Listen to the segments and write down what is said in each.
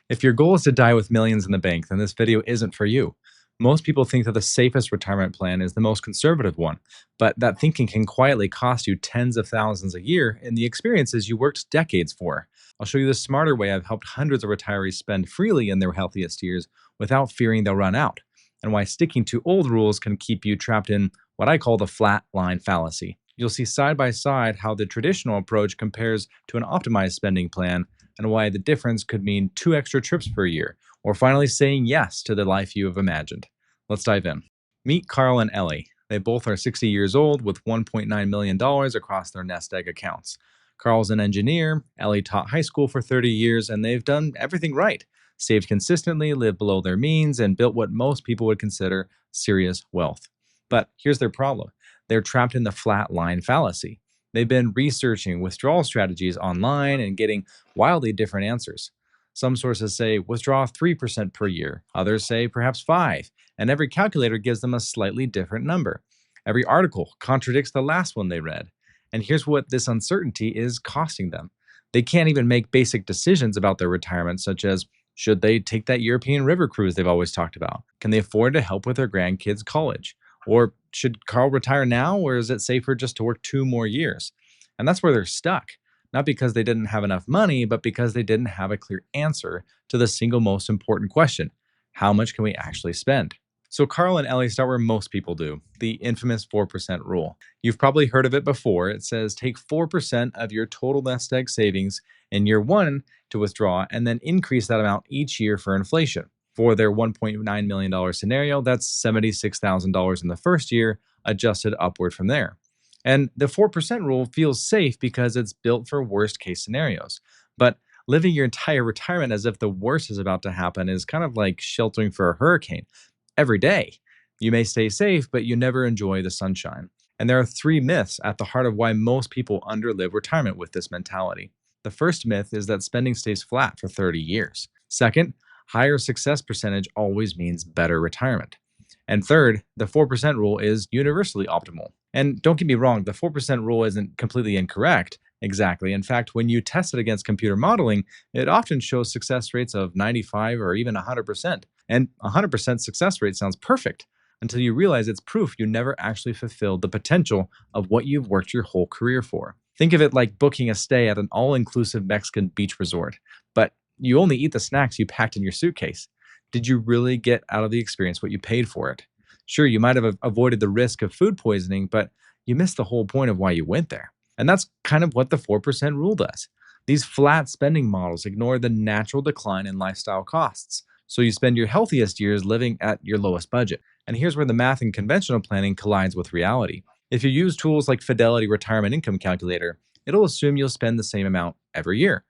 If your goal is to die with millions in the bank, then this video isn't for you. Most people think that the safest retirement plan is the most conservative one, but that thinking can quietly cost you tens of thousands a year in the experiences you worked decades for. I'll show you the smarter way I've helped hundreds of retirees spend freely in their healthiest years without fearing they'll run out, and why sticking to old rules can keep you trapped in what I call the flat line fallacy. You'll see side by side how the traditional approach compares to an optimized spending plan and why the difference could mean 2 extra trips per year, or finally saying yes to the life you have imagined. Let's dive in. Meet Carl and Ellie. They both are 60 years old with $1.9 million across their nest egg accounts. Carl's an engineer, Ellie taught high school for 30 years, and they've done everything right. Saved consistently, lived below their means, and built what most people would consider serious wealth. But here's their problem: they're trapped in the flat line fallacy. They've been researching withdrawal strategies online and getting wildly different answers. Some sources say withdraw 3% per year, others say perhaps 5, and every calculator gives them a slightly different number. Every article contradicts the last one they read. And here's what this uncertainty is costing them. They can't even make basic decisions about their retirement, such as should they take that European river cruise they've always talked about? Can they afford to help with their grandkids' college? Or should Carl retire now, or is it safer just to work 2 more years? And that's where they're stuck, not because they didn't have enough money, but because they didn't have a clear answer to the single most important question: how much can we actually spend? So Carl and Ellie start where most people do, the infamous 4% rule. You've probably heard of it before. It says take 4% of your total nest egg savings in year one to withdraw, and then increase that amount each year for inflation. For their $1.9 million scenario, that's $76,000 in the first year, adjusted upward from there. And the 4% rule feels safe because it's built for worst case scenarios. But living your entire retirement as if the worst is about to happen is kind of like sheltering for a hurricane. Every day, you may stay safe, but you never enjoy the sunshine. And there are 3 myths at the heart of why most people underlive retirement with this mentality. The first myth is that spending stays flat for 30 years. Second, higher success percentage always means better retirement. And third, the 4% rule is universally optimal. And don't get me wrong, the 4% rule isn't completely incorrect. Exactly. In fact, when you test it against computer modeling, it often shows success rates of 95 or even 100%. And 100% success rate sounds perfect until you realize it's proof you never actually fulfilled the potential of what you've worked your whole career for. Think of it like booking a stay at an all inclusive Mexican beach resort, but you only eat the snacks you packed in your suitcase. Did you really get out of the experience what you paid for it? Sure, you might have avoided the risk of food poisoning, but you missed the whole point of why you went there. And that's kind of what the 4% rule does. These flat spending models ignore the natural decline in lifestyle costs. So you spend your healthiest years living at your lowest budget. And here's where the math in conventional planning collides with reality. If you use tools like Fidelity Retirement Income Calculator, it'll assume you'll spend the same amount every year.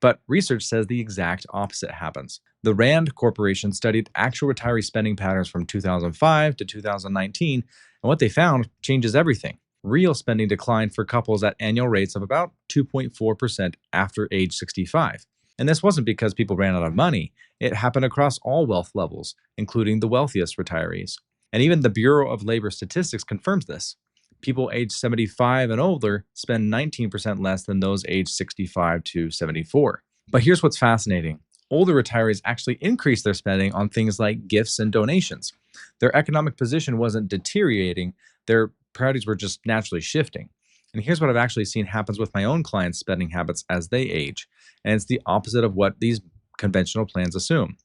But research says the exact opposite happens. The RAND Corporation studied actual retiree spending patterns from 2005 to 2019, and what they found changes everything. Real spending declined for couples at annual rates of about 2.4% after age 65. And this wasn't because people ran out of money. It happened across all wealth levels, including the wealthiest retirees. And even the Bureau of Labor Statistics confirms this. People aged 75 and older spend 19% less than those aged 65 to 74. But here's what's fascinating: older retirees actually increased their spending on things like gifts and donations. Their economic position wasn't deteriorating, their priorities were just naturally shifting. And here's what I've actually seen happens with my own clients' spending habits as they age. And it's the opposite of what these conventional plans assume.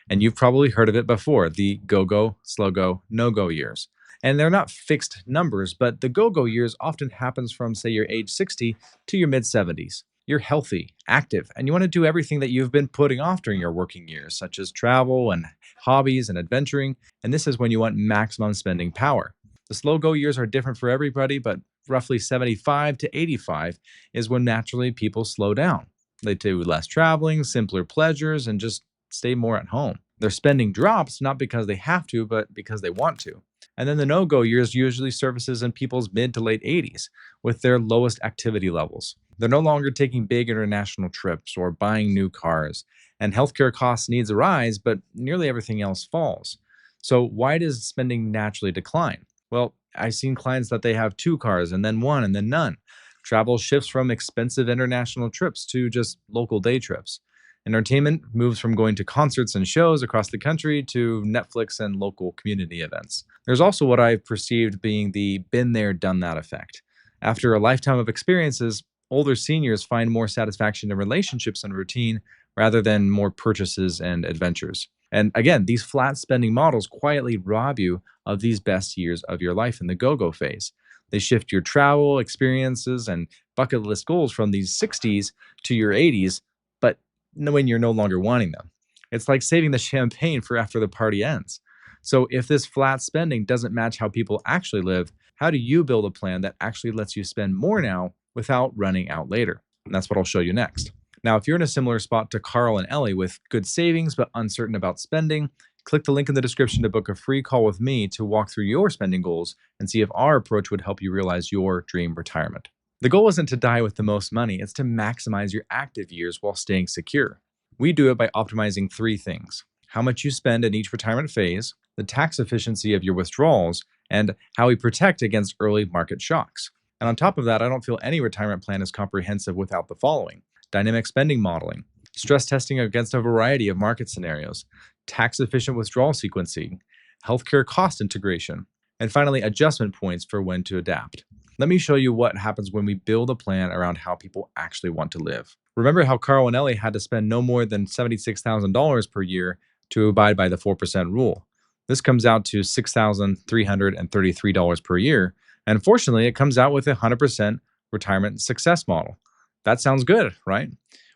And you've probably heard of it before: the go, slow go, no go years. And they're not fixed numbers, but the go years often happens from, say, your age 60 to your mid 70s. You're healthy, active, and you want to do everything that you've been putting off during your working years, such as travel and hobbies and adventuring. And this is when you want maximum spending power. The slow go years are different for everybody, but roughly 75 to 85 is when naturally people slow down. They do less traveling, simpler pleasures, and just stay more at home. Their spending drops not because they have to, but because they want to. And then the no-go years usually surfaces in people's mid to late 80s with their lowest activity levels. They're no longer taking big international trips or buying new cars, and healthcare costs needs arise, but nearly everything else falls. So why does spending naturally decline? Well, I've seen clients that they have 2 cars and then one and then none. Travel shifts from expensive international trips to just local day trips. Entertainment moves from going to concerts and shows across the country to Netflix and local community events. There's also what I've perceived being the been there, done that effect. After a lifetime of experiences, older seniors find more satisfaction in relationships and routine rather than more purchases and adventures. And again, these flat spending models quietly rob you of these best years of your life in the go go phase. They shift your travel experiences and bucket list goals from these 60s to your 80s, but when you're no longer wanting them. It's like saving the champagne for after the party ends. So, if this flat spending doesn't match how people actually live, how do you build a plan that actually lets you spend more now without running out later? And that's what I'll show you next. Now, if you're in a similar spot to Carl and Ellie with good savings but uncertain about spending, click the link in the description to book a free call with me to walk through your spending goals and see if our approach would help you realize your dream retirement. The goal isn't to die with the most money, it's to maximize your active years while staying secure. We do it by optimizing three things: how much you spend in each retirement phase, the tax efficiency of your withdrawals, and how we protect against early market shocks. And on top of that, I don't feel any retirement plan is comprehensive without the following: dynamic spending modeling, stress testing against a variety of market scenarios, tax efficient withdrawal sequencing, healthcare cost integration, and finally, adjustment points for when to adapt. Let me show you what happens when we build a plan around how people actually want to live. Remember how Carl and Ellie had to spend no more than $76,000 per year to abide by the 4% rule. This comes out to $6,333 per year, and fortunately, it comes out with a 100% retirement success model. That sounds good, right?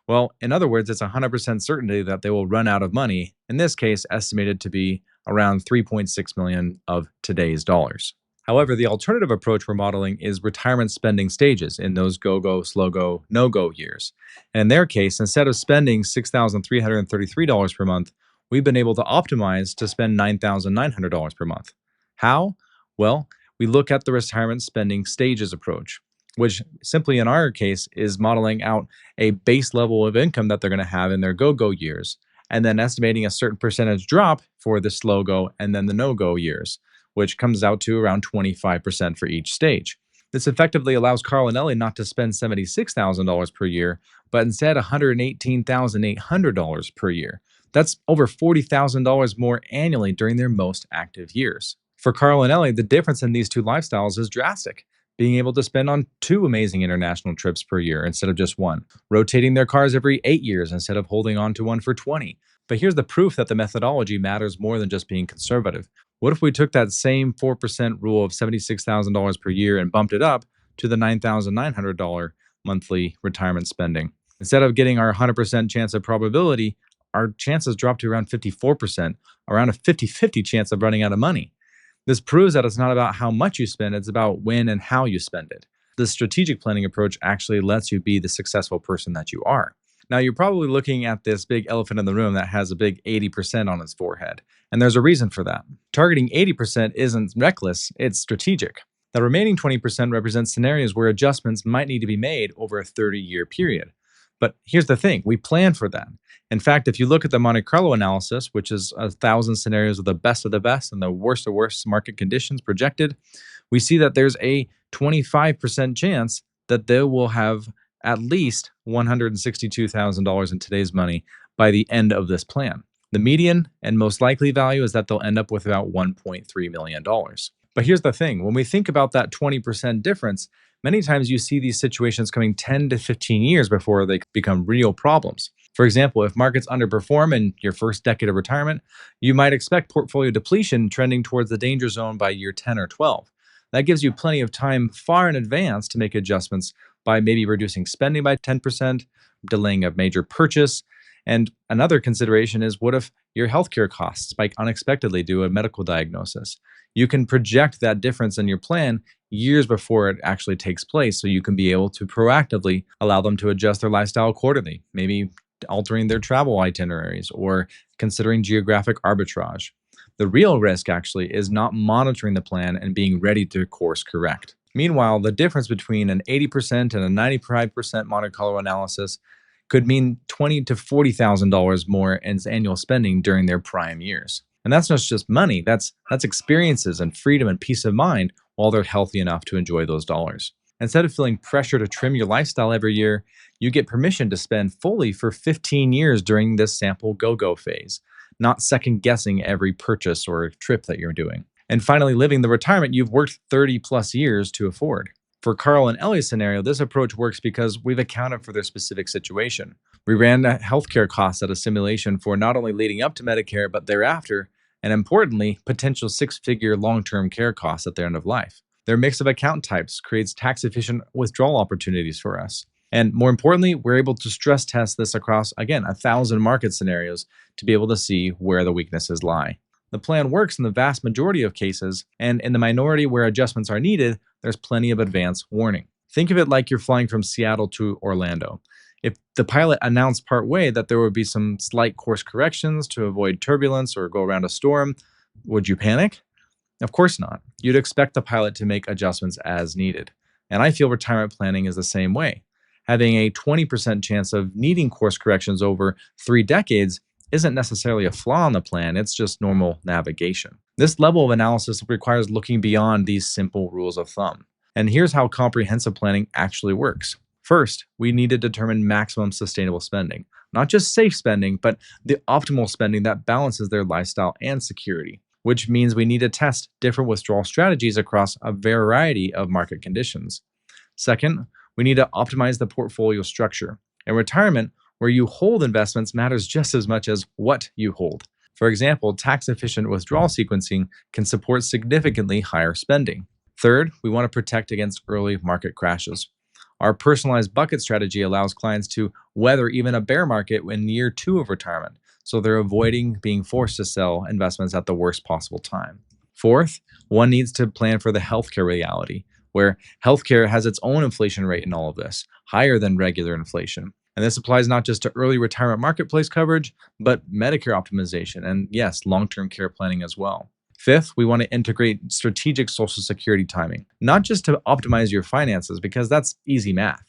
Well, in other words, it's 100% certainty that they will run out of money, in this case, estimated to be around 3.6 million of today's dollars. However, the alternative approach we're modeling is retirement spending stages in those go-go, slow-go, no-go years. And in their case, instead of spending $6,333 per month, we've been able to optimize to spend $9,900 per month. How? Well, we look at the retirement spending stages approach, which simply in our case is modeling out a base level of income that they're going to have in their go-go years, and then estimating a certain percentage drop for the slow-go and then the no-go years, which comes out to around 25% for each stage. This effectively allows Carl and Ellie not to spend $76,000 per year, but instead $118,800 per year. That's over $40,000 more annually during their most active years. For Carl and Ellie, the difference in these two lifestyles is drastic, being able to spend on 2 amazing international trips per year instead of just one, rotating their cars every 8 years instead of holding on to one for 20. But here's the proof that the methodology matters more than just being conservative. What if we took that same 4% rule of $76,000 per year and bumped it up to the $9,900 monthly retirement spending? Instead of getting our 100% chance of probability, our chances drop to around 54%, around a 50-50 chance of running out of money. This proves that it's not about how much you spend, it's about when and how you spend it. The strategic planning approach actually lets you be the successful person that you are. Now, you're probably looking at this big elephant in the room that has a big 80% on its forehead, and there's a reason for that. Targeting 80% isn't reckless, it's strategic. The remaining 20% represents scenarios where adjustments might need to be made over a 30-year period. But here's the thing, we plan for that. In fact, if you look at the Monte Carlo analysis, which is 1,000 scenarios of the best and the worst of worst market conditions projected, we see that there's a 25% chance that they will have at least $162,000 in today's money by the end of this plan. The median and most likely value is that they'll end up with about $1.3 million. But here's the thing, when we think about that 20% difference, many times you see these situations coming 10 to 15 years before they become real problems. For example, if markets underperform in your first decade of retirement, you might expect portfolio depletion trending towards the danger zone by year 10 or 12. That gives you plenty of time far in advance to make adjustments by maybe reducing spending by 10%, delaying a major purchase. And another consideration is, what if your healthcare costs spike unexpectedly due to a medical diagnosis? You can project that difference in your plan years before it actually takes place, so you can be able to proactively allow them to adjust their lifestyle accordingly, maybe altering their travel itineraries or considering geographic arbitrage. The real risk actually is not monitoring the plan and being ready to course correct. Meanwhile, the difference between an 80% and a 95% Monte Carlo analysis could mean $20,000 to $40,000 more in annual spending during their prime years. And that's not just money, that's experiences and freedom and peace of mind while they're healthy enough to enjoy those dollars. Instead of feeling pressure to trim your lifestyle every year, you get permission to spend fully for 15 years during this sample go phase, not second guessing every purchase or trip that you're doing. And finally, living the retirement you've worked 30 plus years to afford. For Carl and Ellie's scenario, this approach works because we've accounted for their specific situation. We ran the healthcare costs at a simulation for not only leading up to Medicare, but thereafter, and importantly, potential six-figure long-term care costs at their end of life. Their mix of account types creates tax-efficient withdrawal opportunities for us. And more importantly, we're able to stress test this across, again, 1,000 market scenarios to be able to see where the weaknesses lie. The plan works in the vast majority of cases, and in the minority where adjustments are needed, there's plenty of advance warning. Think of it like you're flying from Seattle to Orlando. If the pilot announced partway that there would be some slight course corrections to avoid turbulence or go around a storm, would you panic? Of course not. You'd expect the pilot to make adjustments as needed. And I feel retirement planning is the same way. Having a 20% chance of needing course corrections over 3 decades isn't necessarily a flaw in the plan, it's just normal navigation. This level of analysis requires looking beyond these simple rules of thumb. And here's how comprehensive planning actually works. First, we need to determine maximum sustainable spending, not just safe spending, but the optimal spending that balances their lifestyle and security, which means we need to test different withdrawal strategies across a variety of market conditions. Second, we need to optimize the portfolio structure. In retirement, where you hold investments matters just as much as what you hold. For example, tax-efficient withdrawal sequencing can support significantly higher spending. Third, we want to protect against early market crashes. Our personalized bucket strategy allows clients to weather even a bear market in year 2 of retirement, so they're avoiding being forced to sell investments at the worst possible time. Fourth, one needs to plan for the healthcare reality, where healthcare has its own inflation rate in all of this, higher than regular inflation. And this applies not just to early retirement marketplace coverage, but Medicare optimization and, yes, long-term care planning as well. Fifth, we want to integrate strategic Social Security timing, not just to optimize your finances, because that's easy math.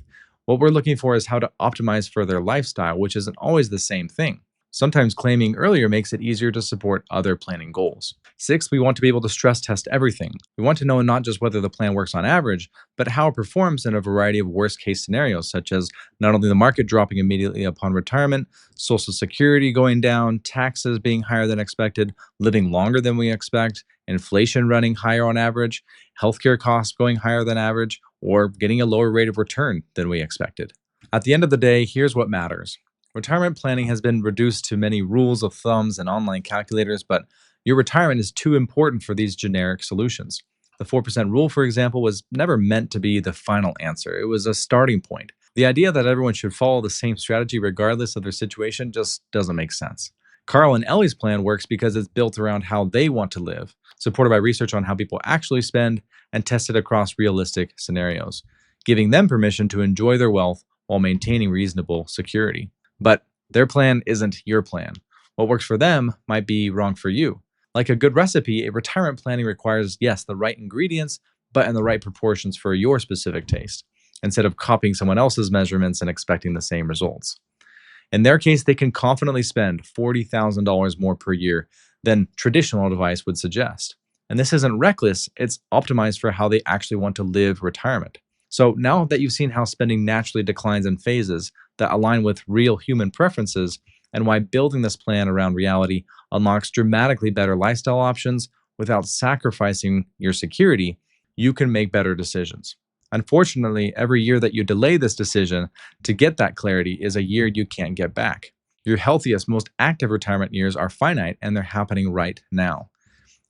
What we're looking for is how to optimize for their lifestyle, which isn't always the same thing. Sometimes claiming earlier makes it easier to support other planning goals. Sixth, we want to be able to stress test everything. We want to know not just whether the plan works on average, but how it performs in a variety of worst case scenarios, such as not only the market dropping immediately upon retirement, Social Security going down, taxes being higher than expected, living longer than we expect, inflation running higher on average, healthcare costs going higher than average, or getting a lower rate of return than we expected. At the end of the day, here's what matters. Retirement planning has been reduced to many rules of thumbs and online calculators, but your retirement is too important for these generic solutions. The 4% rule, for example, was never meant to be the final answer. It was a starting point. The idea that everyone should follow the same strategy regardless of their situation just doesn't make sense. Carl and Ellie's plan works because it's built around how they want to live, supported by research on how people actually spend, and tested across realistic scenarios, giving them permission to enjoy their wealth while maintaining reasonable security. But their plan isn't your plan. What works for them might be wrong for you. Like a good recipe, a retirement planning requires, yes, the right ingredients, but in the right proportions for your specific taste, instead of copying someone else's measurements and expecting the same results. In their case, they can confidently spend $40,000 more per year than traditional advice would suggest. And this isn't reckless, it's optimized for how they actually want to live retirement. So now that you've seen how spending naturally declines in phases that align with real human preferences, and why building this plan around reality unlocks dramatically better lifestyle options without sacrificing your security, you can make better decisions. Unfortunately, every year that you delay this decision to get that clarity is a year you can't get back. Your healthiest, most active retirement years are finite, and they're happening right now.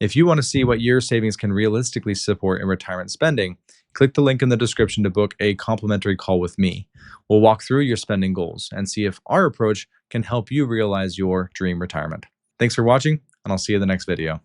If you want to see what your savings can realistically support in retirement spending, click the link in the description to book a complimentary call with me. We'll walk through your spending goals and see if our approach can help you realize your dream retirement. Thanks for watching, and I'll see you in the next video.